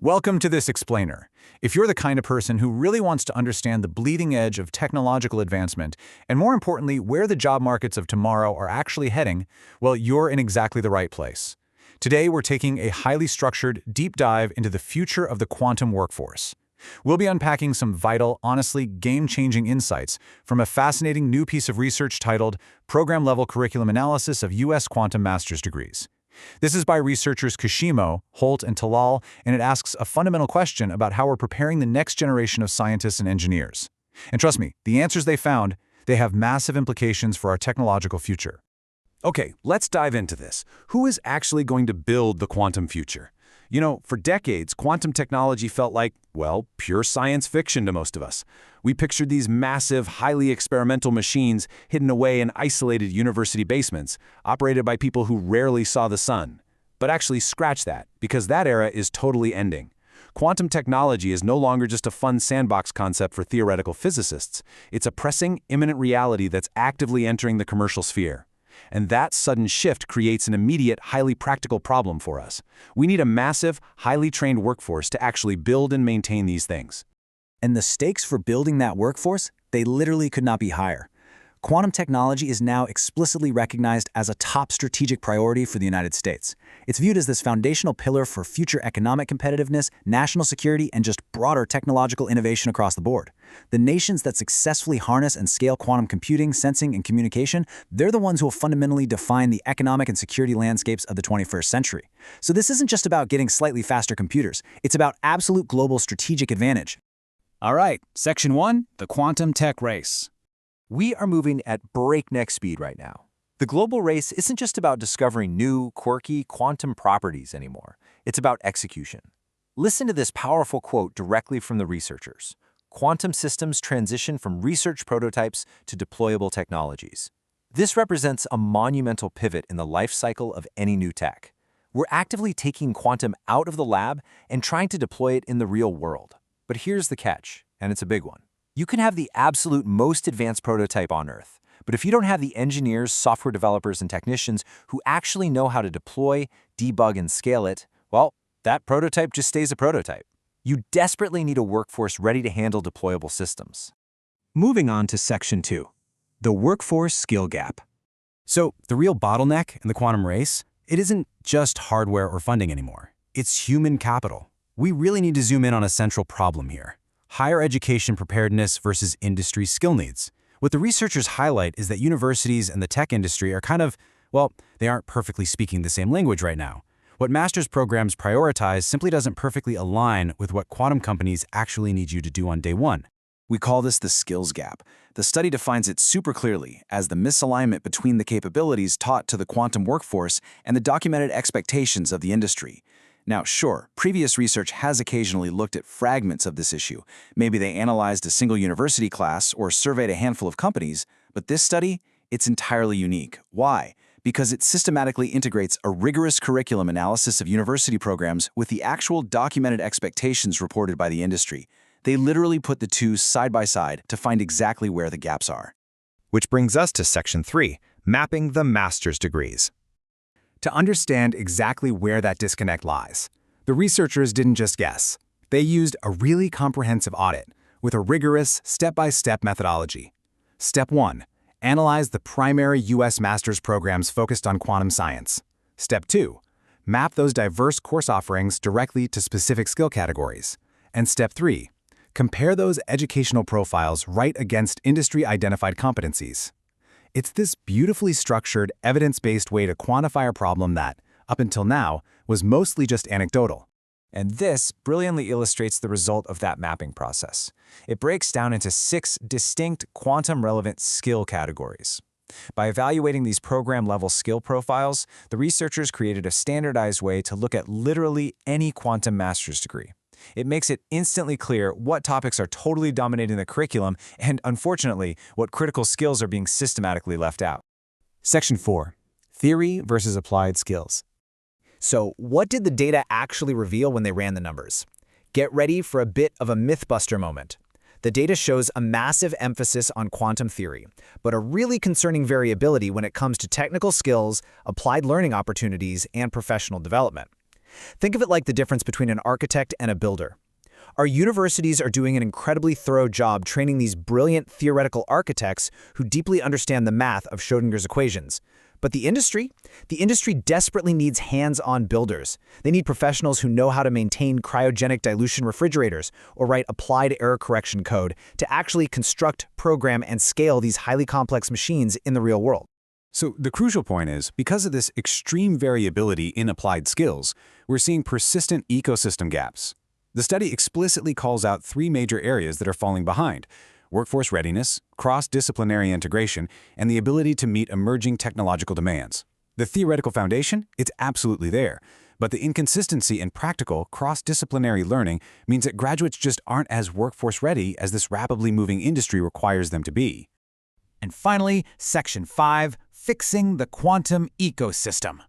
Welcome to this explainer. If you're the kind of person who really wants to understand the bleeding edge of technological advancement, and more importantly, where the job markets of tomorrow are actually heading, well, you're in exactly the right place. Today, we're taking a highly structured, deep dive into the future of the quantum workforce. We'll be unpacking some vital, honestly game-changing insights from a fascinating new piece of research titled Program-Level Curriculum Analysis of U.S. Quantum Master's Degrees. This is by researchers Kishimo, Holt, and Talal, and it asks a fundamental question about how we're preparing the next generation of scientists and engineers. And trust me, the answers they found, they have massive implications for our technological future. Okay, let's dive into this. Who is actually going to build the quantum future? You know, for decades, quantum technology felt like, well, pure science fiction to most of us. We pictured these massive, highly experimental machines hidden away in isolated university basements, operated by people who rarely saw the sun. But actually, scratch that, because that era is totally ending. Quantum technology is no longer just a fun sandbox concept for theoretical physicists. It's a pressing, imminent reality that's actively entering the commercial sphere. And that sudden shift creates an immediate, highly practical problem for us. We need a massive, highly trained workforce to actually build and maintain these things. And the stakes for building that workforce, they literally could not be higher. Quantum technology is now explicitly recognized as a top strategic priority for the United States. It's viewed as this foundational pillar for future economic competitiveness, national security, and just broader technological innovation across the board. The nations that successfully harness and scale quantum computing, sensing, and communication, they're the ones who will fundamentally define the economic and security landscapes of the 21st century. So this isn't just about getting slightly faster computers. It's about absolute global strategic advantage. All right, Section 1, the quantum tech race. We are moving at breakneck speed right now. The global race isn't just about discovering new, quirky quantum properties anymore. It's about execution. Listen to this powerful quote directly from the researchers. Quantum systems transition from research prototypes to deployable technologies. This represents a monumental pivot in the life cycle of any new tech. We're actively taking quantum out of the lab and trying to deploy it in the real world. But here's the catch, and it's a big one. You can have the absolute most advanced prototype on Earth, but if you don't have the engineers, software developers, and technicians who actually know how to deploy, debug, and scale it, well, that prototype just stays a prototype. You desperately need a workforce ready to handle deployable systems. Moving on to Section 2, the workforce skill gap. So, the real bottleneck in the quantum race, it isn't just hardware or funding anymore. It's human capital. We really need to zoom in on a central problem here. Higher education preparedness versus industry skill needs. What the researchers highlight is that universities and the tech industry are kind of, well, they aren't perfectly speaking the same language right now. What master's programs prioritize simply doesn't perfectly align with what quantum companies actually need you to do on day one. We call this the skills gap. The study defines it super clearly as the misalignment between the capabilities taught to the quantum workforce and the documented expectations of the industry. Now, sure, previous research has occasionally looked at fragments of this issue. Maybe they analyzed a single university class or surveyed a handful of companies, but this study, it's entirely unique. Why? Because it systematically integrates a rigorous curriculum analysis of university programs with the actual documented expectations reported by the industry. They literally put the two side by side to find exactly where the gaps are. Which brings us to Section 3, mapping the master's degrees. To understand exactly where that disconnect lies, the researchers didn't just guess. They used a really comprehensive audit with a rigorous step-by-step methodology. Step 1. Analyze the primary U.S. master's programs focused on quantum science. Step 2. Map those diverse course offerings directly to specific skill categories. And Step 3. Compare those educational profiles right against industry-identified competencies. It's this beautifully structured, evidence-based way to quantify a problem that, up until now, was mostly just anecdotal. And this brilliantly illustrates the result of that mapping process. It breaks down into 6 distinct quantum-relevant skill categories. By evaluating these program-level skill profiles, the researchers created a standardized way to look at literally any quantum master's degree. It makes it instantly clear what topics are totally dominating the curriculum and, unfortunately, what critical skills are being systematically left out. Section 4, theory versus applied skills. So, what did the data actually reveal when they ran the numbers? Get ready for a bit of a mythbuster moment. The data shows a massive emphasis on quantum theory, but a really concerning variability when it comes to technical skills, applied learning opportunities, and professional development. Think of it like the difference between an architect and a builder. Our universities are doing an incredibly thorough job training these brilliant theoretical architects who deeply understand the math of Schrödinger's equations. But the industry desperately needs hands-on builders. They need professionals who know how to maintain cryogenic dilution refrigerators or write applied error correction code to actually construct, program, and scale these highly complex machines in the real world. So the crucial point is, because of this extreme variability in applied skills, we're seeing persistent ecosystem gaps. The study explicitly calls out 3 major areas that are falling behind: workforce readiness, cross-disciplinary integration, and the ability to meet emerging technological demands. The theoretical foundation, it's absolutely there, but the inconsistency in practical, cross-disciplinary learning means that graduates just aren't as workforce ready as this rapidly moving industry requires them to be. And finally, Section 5, Fixing the Quantum Ecosystem.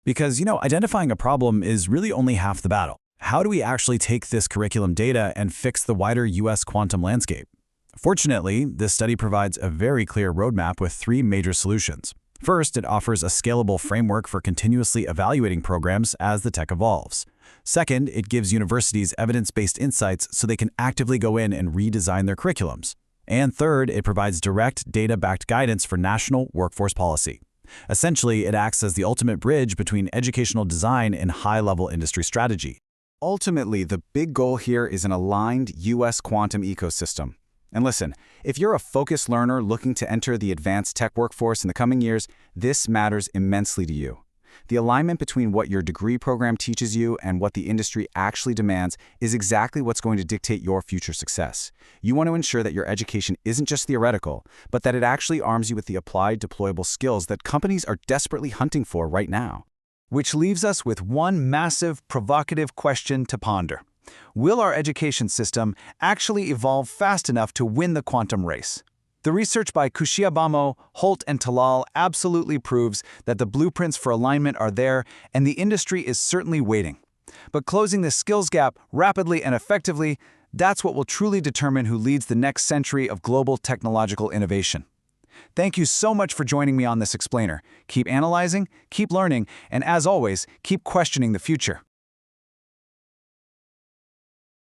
Because, identifying a problem is really only half the battle. How do we actually take this curriculum data and fix the wider U.S. quantum landscape? Fortunately, this study provides a very clear roadmap with 3 major solutions. First, it offers a scalable framework for continuously evaluating programs as the tech evolves. Second, it gives universities evidence-based insights so they can actively go in and redesign their curriculums. And third, it provides direct, data-backed guidance for national workforce policy. Essentially, it acts as the ultimate bridge between educational design and high-level industry strategy. Ultimately, the big goal here is an aligned U.S. quantum ecosystem. And listen, if you're a focused learner looking to enter the advanced tech workforce in the coming years, this matters immensely to you. The alignment between what your degree program teaches you and what the industry actually demands is exactly what's going to dictate your future success. You want to ensure that your education isn't just theoretical, but that it actually arms you with the applied, deployable skills that companies are desperately hunting for right now. Which leaves us with one massive, provocative question to ponder. Will our education system actually evolve fast enough to win the quantum race? The research by Kushiabamo, Holt, and Talal absolutely proves that the blueprints for alignment are there, and the industry is certainly waiting. But closing this skills gap rapidly and effectively, that's what will truly determine who leads the next century of global technological innovation. Thank you so much for joining me on this explainer. Keep analyzing, keep learning, and as always, keep questioning the future.